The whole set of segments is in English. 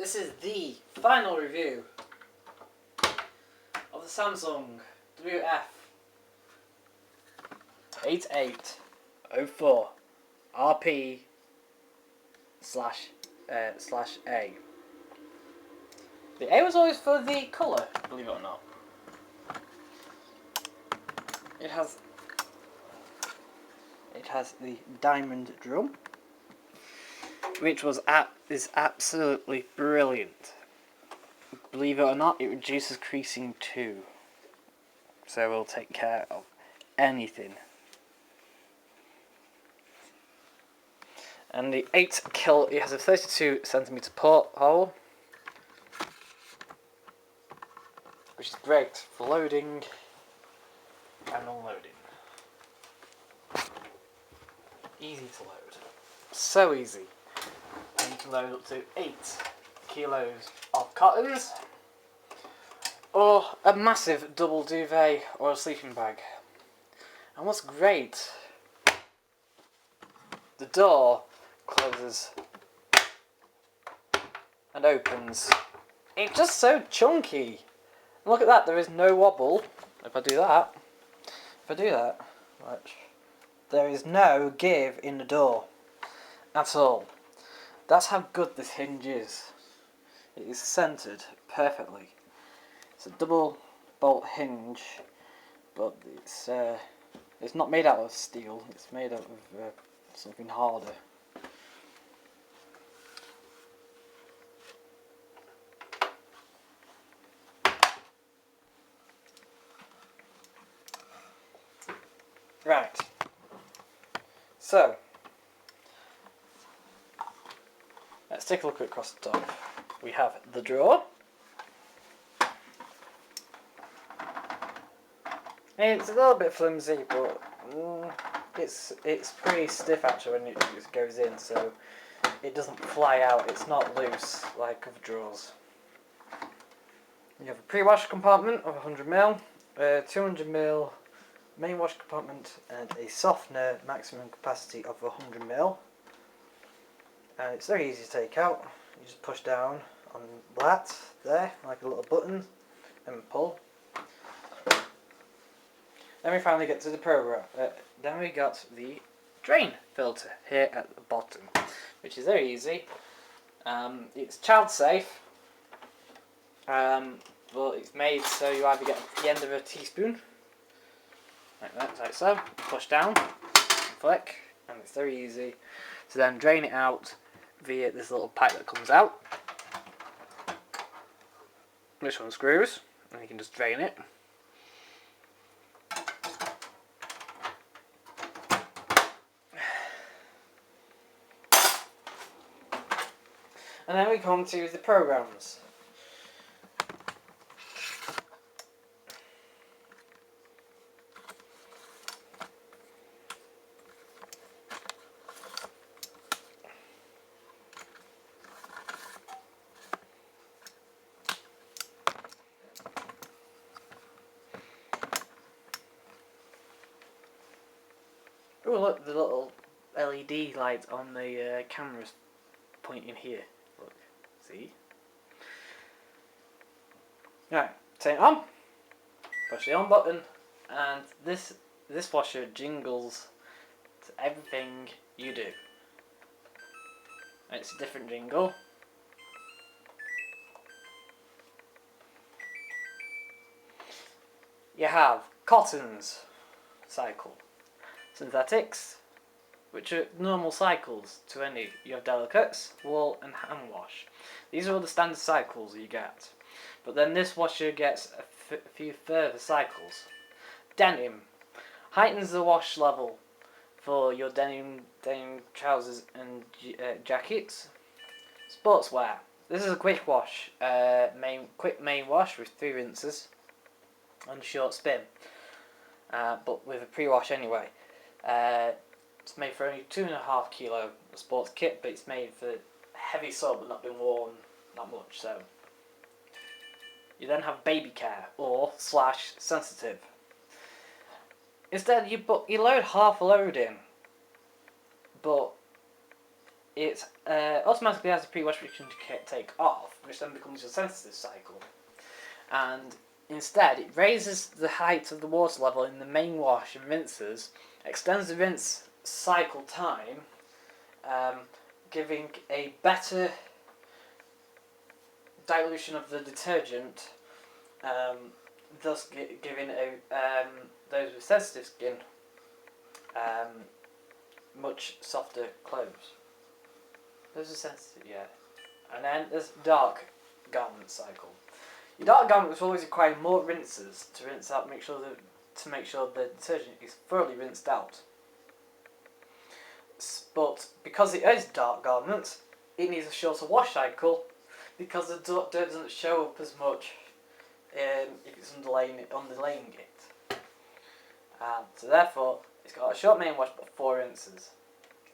This is the final review of the Samsung Wf8804RP slash A. The A was always for the colour, believe it or not. It has the diamond drum, which is absolutely brilliant. Believe it or not, it reduces creasing too. So we'll take care of anything. And the it has a 32cm porthole, which is great for loading and unloading. Easy to load. So easy. And you can load up to 8 kilos of cottons, or a massive double duvet or a sleeping bag. And what's great, the door closes and opens. It's just so chunky. And look at that, there is no wobble. If I do that, watch, there is no give in the door at all. That's how good this hinge is. It is centered perfectly. It's a double bolt hinge, but it's not made out of steel. It's made out of something harder. Right. So let's take a look across the top. We have the drawer. It's a little bit flimsy, but it's pretty stiff actually when it goes in, so it doesn't fly out. It's not loose like other drawers. You have a pre-wash compartment of 100ml, 200ml main wash compartment, and a softener maximum capacity of 100ml. And it's very easy to take out. You just push down on that there, like a little button, and pull. Then we finally get to the program. Then we got the drain filter here at the bottom, which is very easy. It's child safe, but it's made so you either get the end of a teaspoon, like that, like so, push down, flick, and it's very easy to then drain it out via this little pipe that comes out. This one screws, and you can just drain it. And then we come to the programs. Oh look, the little LED light on the camera's pointing here. Look, see? Right, turn it on, push the on button, and this washer jingles to everything you do. It's a different jingle. You have cottons cycle, synthetics, which are normal cycles to any. You have delicates, wool, and hand wash. These are all the standard cycles you get. But then this washer gets a few further cycles. Denim heightens the wash level for your denim trousers and jackets. Sportswear. This is a quick wash, quick main wash with 3 rinses and a short spin, but with a pre-wash anyway. It's made for only 2.5 kilo, a sports kit, but it's made for heavy sole but not been worn that much. So you then have baby care or / sensitive. Instead, you load half a load in, but it automatically has a pre-wash friction to take off, which then becomes your sensitive cycle. And instead, it raises the height of the water level in the main wash and rinses, extends the rinse cycle time, giving a better dilution of the detergent, thus giving those with sensitive skin much softer clothes. Those are sensitive, yeah. And then there's dark garment cycle. Your dark garment will always require more rinses to rinse out, make sure the detergent is thoroughly rinsed out. But because it is dark garment, it needs a shorter wash cycle because the dirt doesn't show up as much if it's underlaying it. So therefore, it's got a short main wash but 4 rinses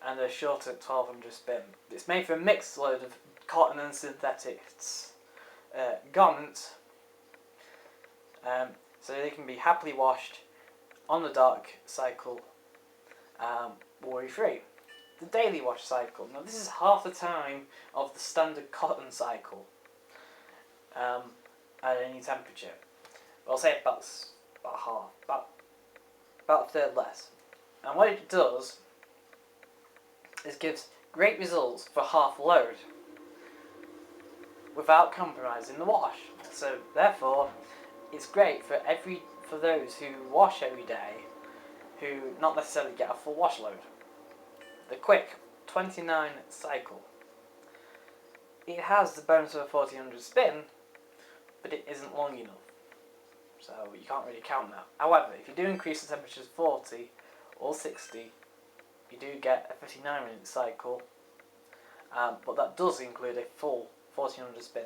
and a shorter 1200 spin. It's made for a mixed load of cotton and synthetics garments, so they can be happily washed on the dark cycle, worry-free. The daily wash cycle. Now this is half the time of the standard cotton cycle at any temperature. I'll say about half, about a third less. And what it does is gives great results for half load without compromising the wash. So therefore, it's great for those who wash every day, who not necessarily get a full wash load. The quick 29 cycle. It has the bonus of a 1400 spin, but it isn't long enough, so you can't really count that. However, if you do increase the temperature to 40 or 60, you do get a 59-minute cycle, but that does include a full 1400 spin.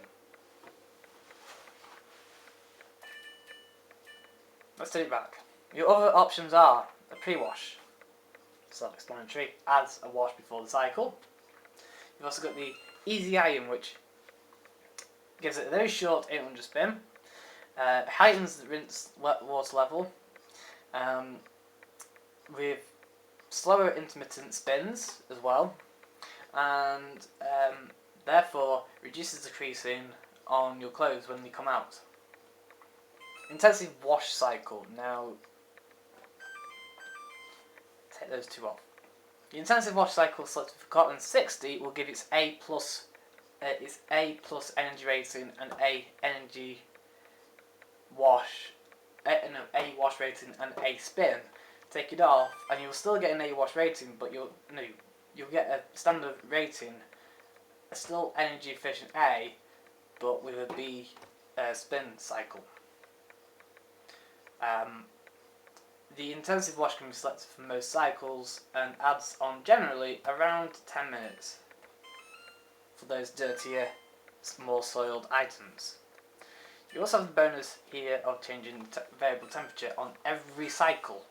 Let's take it back. Your other options are a pre-wash, self-explanatory, adds a wash before the cycle. You've also got the Easy Iron, which gives it a very short 800 spin, heightens the rinse water level with slower intermittent spins as well, and therefore reduces the creasing on your clothes when they come out. Intensive wash cycle. Now, take those two off. The intensive wash cycle selected for cotton 60 will give its A plus energy rating and A wash rating and A spin. Take it off, and you'll still get an A wash rating, but you'll get a standard rating, a still energy efficient A, but with a B spin cycle. The intensive wash can be selected for most cycles and adds on generally around 10 minutes for those dirtier, more soiled items. You also have the bonus here of changing variable temperature on every cycle.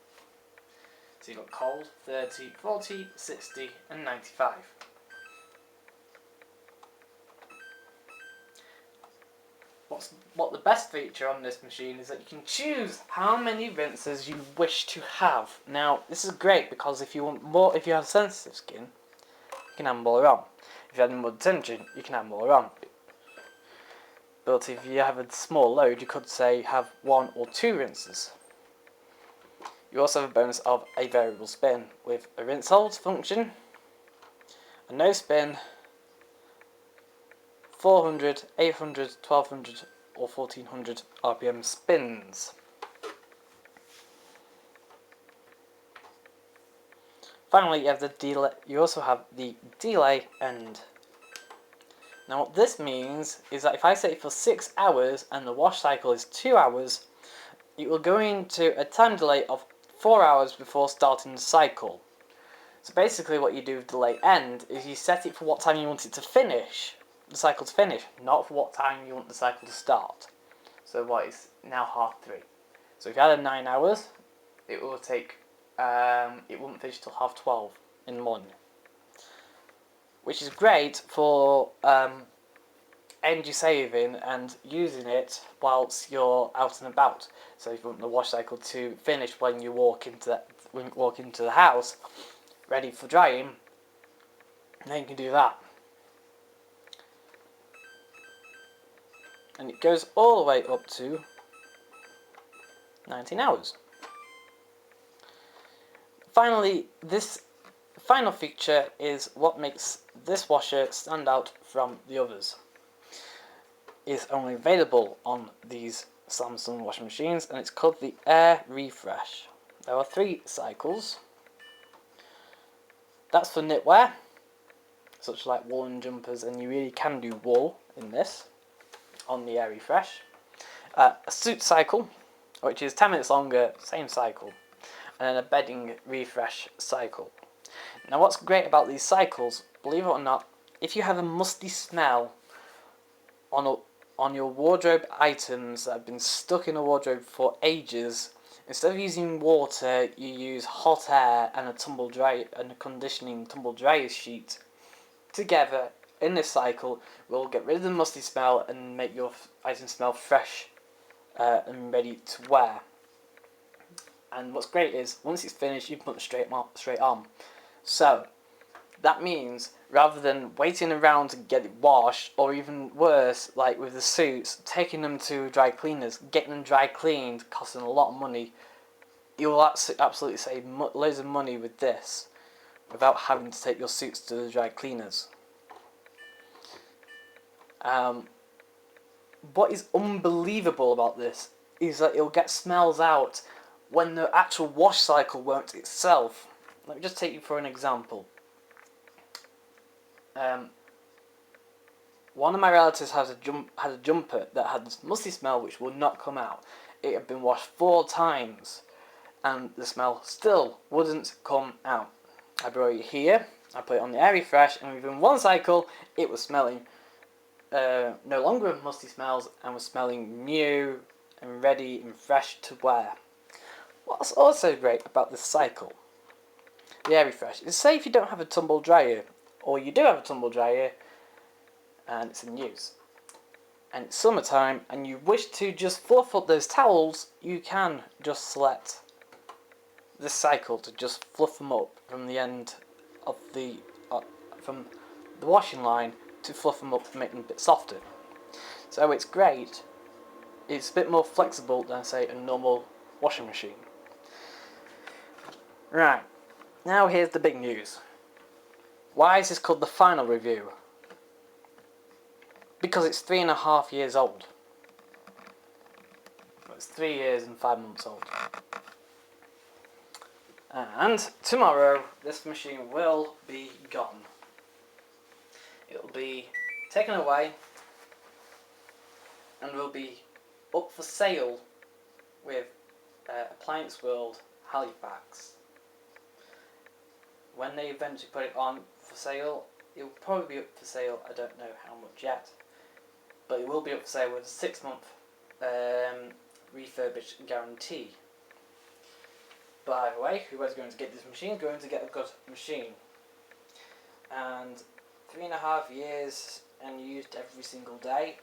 So you've got cold, 30, 40, 60 and 95. What the best feature on this machine is that you can choose how many rinses you wish to have. Now this is great because if you want more, if you have sensitive skin, you can have more on. If you have more detergent, you can have more on. But if you have a small load, you could say have 1 or 2 rinses. You also have a bonus of a variable spin with a rinse hold function, a no spin, 400, 800, 1200 or 1400 RPM spins. Finally, you have the delay. You also have the delay end. Now what this means is that if I set it for 6 hours and the wash cycle is 2 hours, it will go into a time delay of 4 hours before starting the cycle. So basically what you do with delay end is you set it for what time you want it to finish, the cycle to finish, not for what time you want the cycle to start. So what is now 3:30. So if you had 9 hours, it will take, it wouldn't finish till 12:30 in the morning. Which is great for energy saving and using it whilst you're out and about. So if you want the wash cycle to finish when you walk into the house, ready for drying, Then you can do that. And it goes all the way up to 19 hours. Finally, this final feature is what makes this washer stand out from the others. It's only available on these Samsung washing machines, and it's called the Air Refresh. There are 3 cycles. That's for knitwear, such like woolen jumpers, and you really can do wool in this on the Air Refresh. A suit cycle, which is 10 minutes longer, same cycle, and then a bedding refresh cycle. Now what's great about these cycles, believe it or not, if you have a musty smell on your wardrobe items that have been stuck in a wardrobe for ages, instead of using water, you use hot air and a conditioning tumble dryer sheet. Together, in this cycle, will get rid of the musty smell and make your item smell fresh and ready to wear. And what's great is, once it's finished, you put it straight on. So, that means, rather than waiting around to get it washed, or even worse, like with the suits, taking them to dry cleaners, getting them dry cleaned, costing a lot of money, you will absolutely save loads of money with this, without having to take your suits to the dry cleaners. What is unbelievable about this is that it'll get smells out when the actual wash cycle won't itself. Let me just take you for an example. One of my relatives had a jumper that had this musty smell which would not come out. It had been washed 4 times and the smell still wouldn't come out. I brought it here, I put it on the Air Refresh, and within 1 cycle it was smelling no longer of musty smells and was smelling new and ready and fresh to wear. What's also great about this cycle, the Air Refresh, is say if you don't have a tumble dryer, or you do have a tumble dryer and it's in use, and it's summertime and you wish to just fluff up those towels, you can just select this cycle to just fluff them up from the end of from the washing line, to fluff them up and make them a bit softer. So it's great. It's a bit more flexible than, say, a normal washing machine. Right, now here's the big news. Why is this called the final review? Because it's 3.5 years old. It's 3 years and 5 months old. And tomorrow, this machine will be gone. It'll be taken away and will be up for sale with Appliance World Halifax. When they eventually put it on for sale, it will probably be up for sale, I don't know how much yet, but it will be up for sale with a 6-month refurbished guarantee. By the way, whoever's going to get this machine is going to get a good machine. And 3.5 years and used every single day,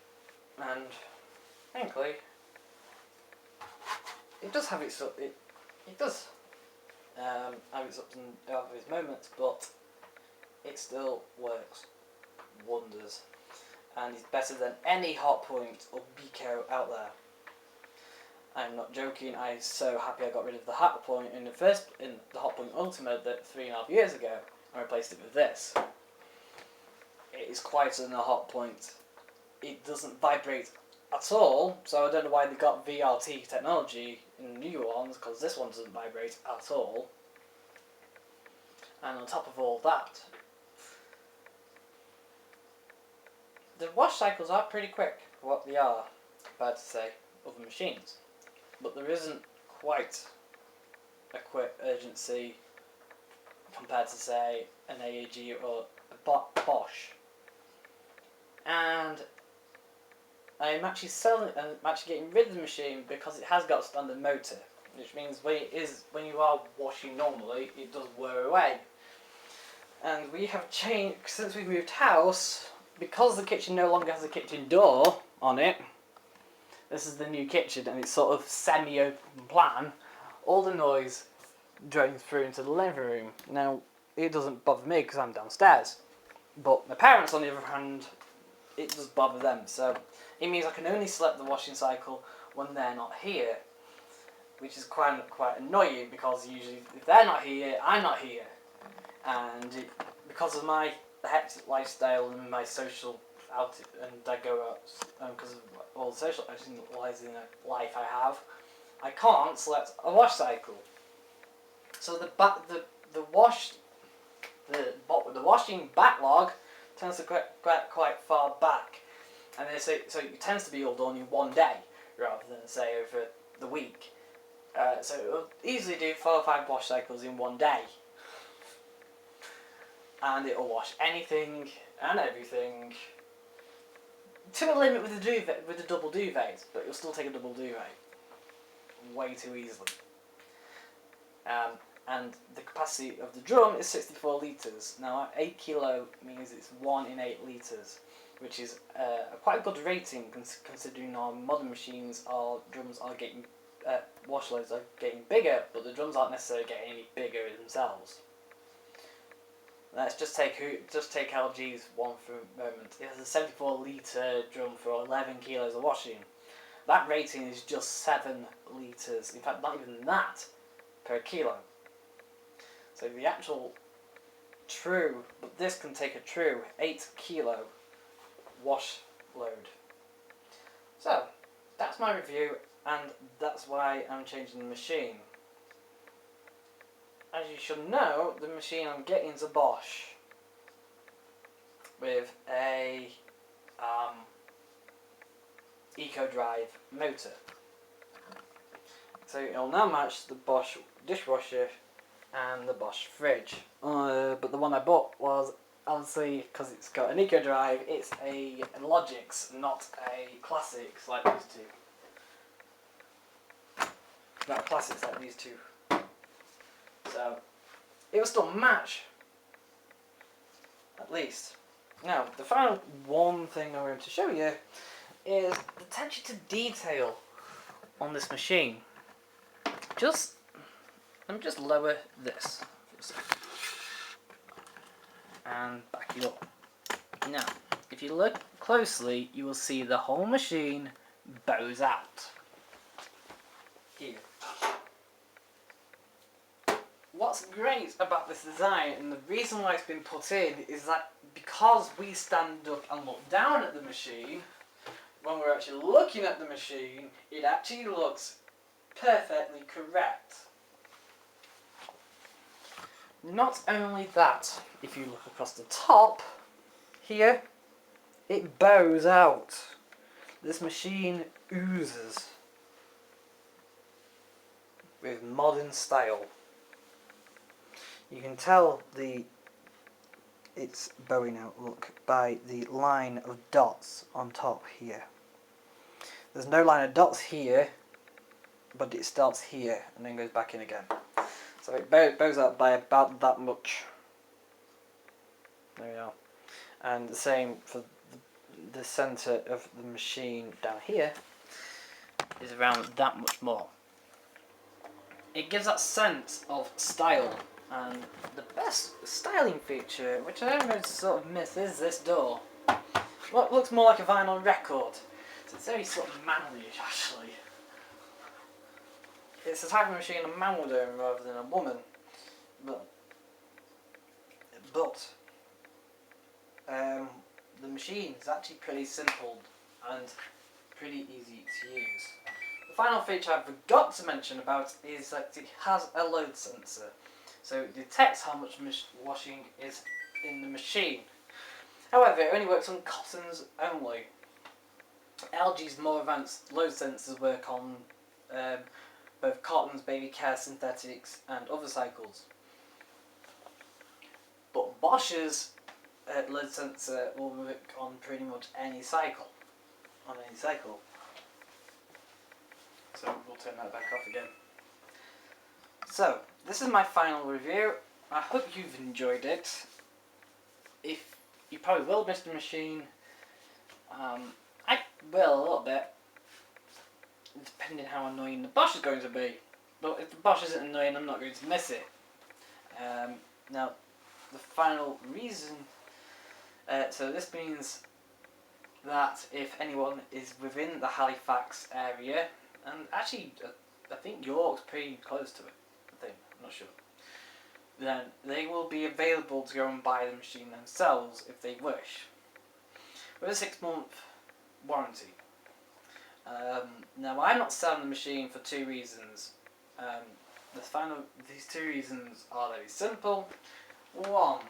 and frankly, it does have its it does have its ups and have its moments, but it still works wonders, and it's better than any Hotpoint or Pico out there. I'm not joking. I'm so happy I got rid of the Hotpoint in the Hotpoint Ultimate that 3.5 years ago, and replaced it with this. It is quieter than a Hotpoint. It doesn't vibrate at all, so I don't know why they got VRT technology in the new ones, because this one doesn't vibrate at all. And on top of all that, the wash cycles are pretty quick for what they are, compared to, say, other machines. But there isn't quite a quick urgency compared to, say, an AEG or a Bosch. And I'm actually getting rid of the machine because it has got a standard motor, which means when you are washing normally, it does wear away. And we have changed, since we've moved house, because the kitchen no longer has a kitchen door on it. This is the new kitchen, and it's sort of semi-open plan. All the noise drains through into the living room. Now, it doesn't bother me because I'm downstairs. But my parents, on the other hand, it does bother them. So it means I can only select the washing cycle when they're not here, which is quite annoying because usually if they're not here, I'm not here, and because of the hectic lifestyle and my social and I go out because of all the social socializing life I have, I can't select a wash cycle. So the washing backlog tends to get quite far back, and so it tends to be all done in one day rather than say over the week. So it'll easily do 4 or 5 wash cycles in one day, and it'll wash anything and everything to a limit with the double duvets, but you'll still take a double duvet way too easily. And the capacity of the drum is 64 litres. Now 8 kilo means it's 1 in 8 litres, which is a quite good rating considering our modern machines, our drums are getting, wash loads are getting bigger, but the drums aren't necessarily getting any bigger themselves. Let's just take LG's one for a moment. It has a 74 litre drum for 11 kilos of washing. That rating is just 7 litres, in fact not even that, per kilo. So the actual true, but this can take a true 8 kilo wash load. So that's my review, and that's why I'm changing the machine. As you should know, the machine I'm getting is a Bosch with a EcoDrive motor. So it'll now match the Bosch dishwasher and the Bosch fridge. But the one I bought was, obviously, because it's got an EcoDrive, it's a Logix, not a Classics like these two. Not Classics like these two. So it will still match, at least. Now, the final one thing I'm going to show you is the attention to detail on this machine. Let me just lower this for a second and back it up. Now, if you look closely, you will see the whole machine bows out. Here. What's great about this design, and the reason why it's been put in, is that because we stand up and look down at the machine, when we're actually looking at the machine, it actually looks perfectly correct. Not only that, if you look across the top, here, it bows out. This machine oozes with modern style. You can tell it's bowing out, look, by the line of dots on top here. There's no line of dots here, but it starts here and then goes back in again. So it bows out by about that much. There we are. And the same for the centre of the machine down here is around that much more. It gives that sense of style. And the best styling feature, which I am going to sort of miss, is this door. What looks more like a vinyl record. So it's very sort of manly-ish, actually. It's the type of machine a man would own rather than a woman. But the machine is actually pretty simple and pretty easy to use. The final feature I forgot to mention about is that it has a load sensor. So it detects how much washing is in the machine. However, it only works on cottons only. LG's more advanced load sensors work on both cottons, baby care, synthetics and other cycles. But Bosch's load sensor will work on pretty much any cycle. So we'll turn that back off again. So, this is my final review. I hope you've enjoyed it. If you probably will miss the machine, I will a little bit, depending how annoying the Bosch is going to be. But if the Bosch isn't annoying, I'm not going to miss it. Now, the final reason So this means that if anyone is within the Halifax area, and actually I think York's pretty close to it, I'm not sure, then they will be available to go and buy the machine themselves if they wish, with a 6-month warranty. Now I'm not selling the machine for 2 reasons. These 2 reasons are very simple. 1,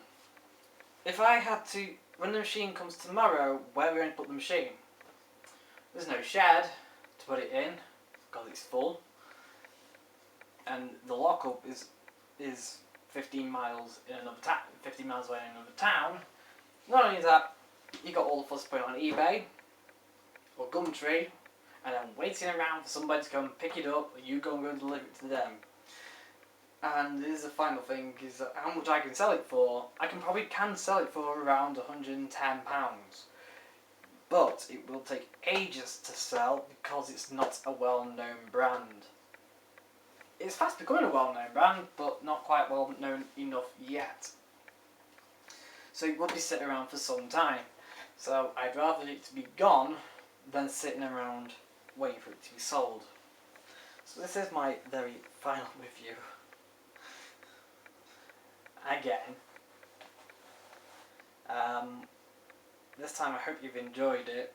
if I had to, when the machine comes tomorrow, where are we going to put the machine? There's no shed to put it in because it's full, and the lockup is 15 miles in another 15 miles away in another town. Not only that, you got all the fuss put on eBay or Gumtree, and I'm waiting around for somebody to come pick it up, or you go and deliver it to them. And this is the final thing, is how much I can sell it for. I probably can sell it for around £110, but it will take ages to sell because it's not a well-known brand. It's fast becoming a well-known brand, but not quite well-known enough yet. So it will be sitting around for some time. So I'd rather it to be gone than sitting around waiting for it to be sold. So this is my very final review. Again. This time I hope you've enjoyed it.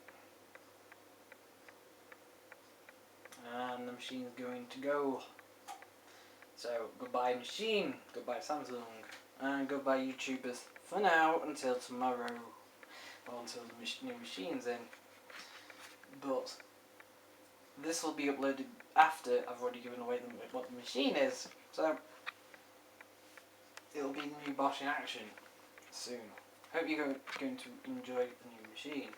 And the machine's going to go. So goodbye machine, goodbye Samsung, and goodbye YouTubers for now until tomorrow, or until the new machine's in. But this will be uploaded after I've already given away what the machine is, so it'll be the new Bosch in action soon. Hope you're going to enjoy the new machine.